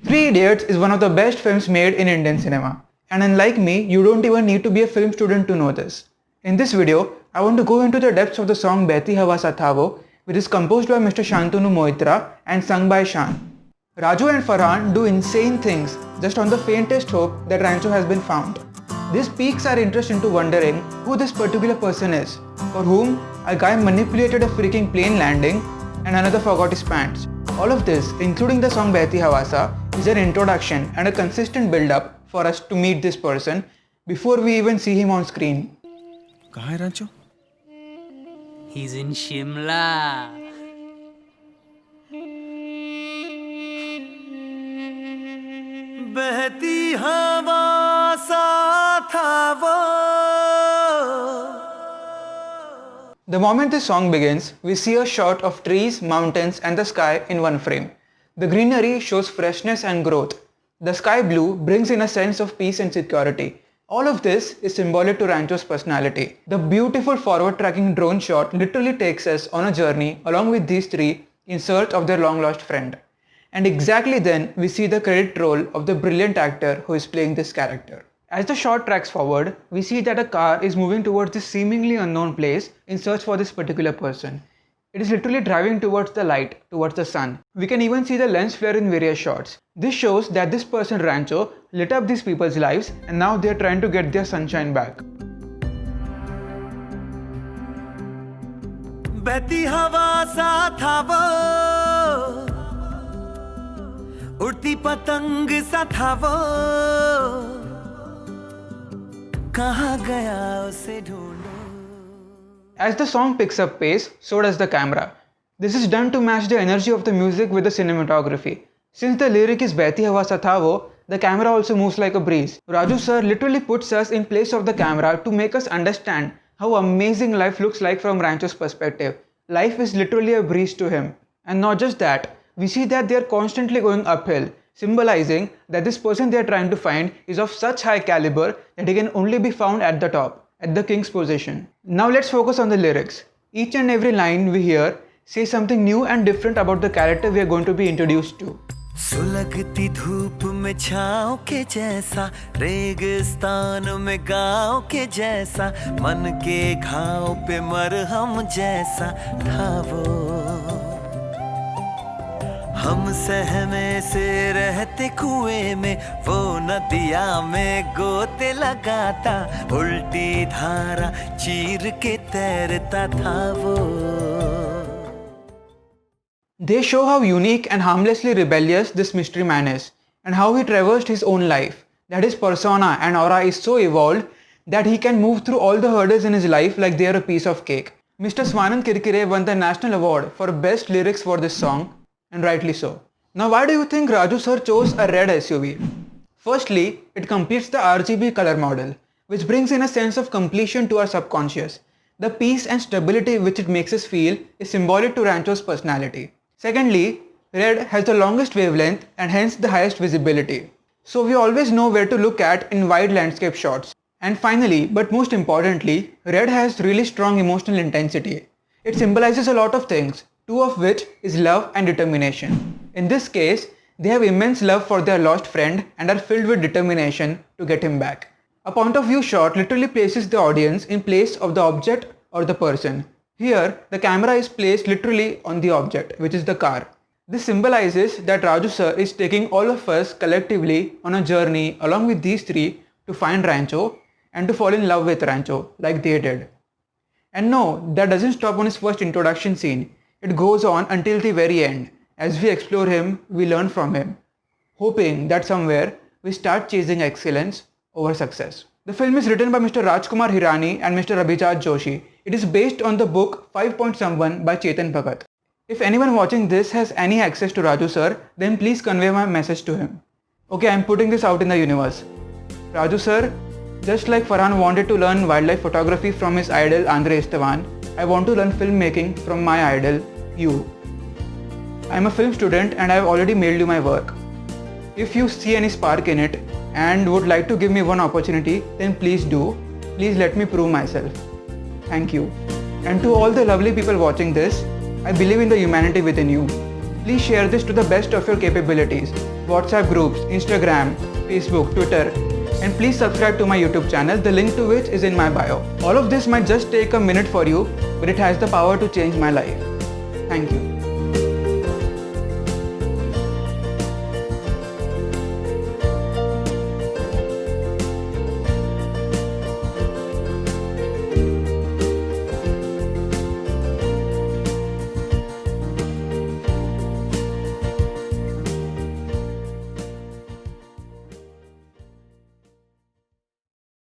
Three Idiots is one of the best films made in Indian cinema. And unlike me, you don't even need to be a film student to know this. In this video, I want to go into the depths of the song Behti Hawa Sathavo, which is composed by Mr. Shantanu Moitra and sung by Shan. Raju and Farhan do insane things just on the faintest hope that Rancho has been found. This piques our interest into wondering who this particular person is, for whom a guy manipulated a freaking plane landing and another forgot his pants. All of this, including the song Behti Hawa, is an introduction and a consistent build-up for us to meet this person before we even see him on screen. कहाँ है Rancho? He's in Shimla. बहती हवा सा था वो. The moment this song begins, we see a shot of trees, mountains and the sky in one frame. The greenery shows freshness and growth. The sky blue brings in a sense of peace and security. All of this is symbolic to Rancho's personality. The beautiful forward-tracking drone shot literally takes us on a journey along with these three in search of their long-lost friend. And exactly then, we see the credit roll of the brilliant actor who is playing this character. As the shot tracks forward, we see that a car is moving towards this seemingly unknown place in search for this particular person. It is literally driving towards the light, towards the sun. We can even see the lens flare in various shots. This shows that this person Rancho lit up these people's lives and now they are trying to get their sunshine back. बहती हवा सा था वो, उड़ती पतंग सा था वो, कहाँ गया उसे ढूंढो. As the song picks up pace, so does the camera. This is done to match the energy of the music with the cinematography. Since the lyric is Behti Hawa Sathavo, the camera also moves like a breeze. Raju sir literally puts us in place of the camera to make us understand how amazing life looks like from Rancho's perspective. Life is literally a breeze to him. And not just that, we see that they are constantly going uphill, symbolizing that this person they are trying to find is of such high caliber that he can only be found at the top, at the king's position. Now let's focus on the lyrics. Each and every line we hear says something new and different about the character we are going to be introduced to. सुलगती धूप में छाँव के जैसा, रेगिस्तान में गाँव के जैसा, मन के घाव पे मरहम जैसा था वो. हम सहमे से रहते कुएं में, वो नदिया में गोते लगाता, उल्टी धारा चीर के तैरता था वो. They show how unique and harmlessly rebellious this mystery man is, and how he traversed his own life, that his persona and aura is so evolved that he can move through all the hurdles in his life like they are a piece of cake. Mr. Swanand Kirkire won the National Award for Best Lyrics for this song, and rightly so. Now why do you think Raju sir chose a red SUV? Firstly, it completes the RGB color model, which brings in a sense of completion to our subconscious. The peace and stability which it makes us feel is symbolic to Rancho's personality. Secondly, red has the longest wavelength and hence the highest visibility. So we always know where to look at in wide landscape shots. And finally, but most importantly, red has really strong emotional intensity. It symbolizes a lot of things, two of which is love and determination. In this case, they have immense love for their lost friend and are filled with determination to get him back. A point of view shot literally places the audience in place of the object or the person. Here, the camera is placed literally on the object, which is the car. This symbolizes that Raju sir is taking all of us collectively on a journey along with these three to find Rancho and to fall in love with Rancho like they did. And no, that doesn't stop on his first introduction scene. It goes on until the very end. As we explore him, we learn from him, hoping that somewhere we start chasing excellence over success. The film is written by Mr. Rajkumar Hirani and Mr. Abhijat Joshi. It is based on the book 5 Point Someone by Chetan Bhagat. If anyone watching this has any access to Raju sir, then please convey my message to him. Okay, I am putting this out in the universe. Raju sir, just like Farhan wanted to learn wildlife photography from his idol Andre Estevan, I want to learn filmmaking from my idol, you. I am a film student and I have already mailed you my work. If you see any spark in it and would like to give me one opportunity, then please do. Please let me prove myself. Thank you. And to all the lovely people watching this, I believe in the humanity within you. Please share this to the best of your capabilities. WhatsApp groups, Instagram, Facebook, Twitter, and please subscribe to my YouTube channel, the link to which is in my bio. All of this might just take a minute for you, but it has the power to change my life. Thank you.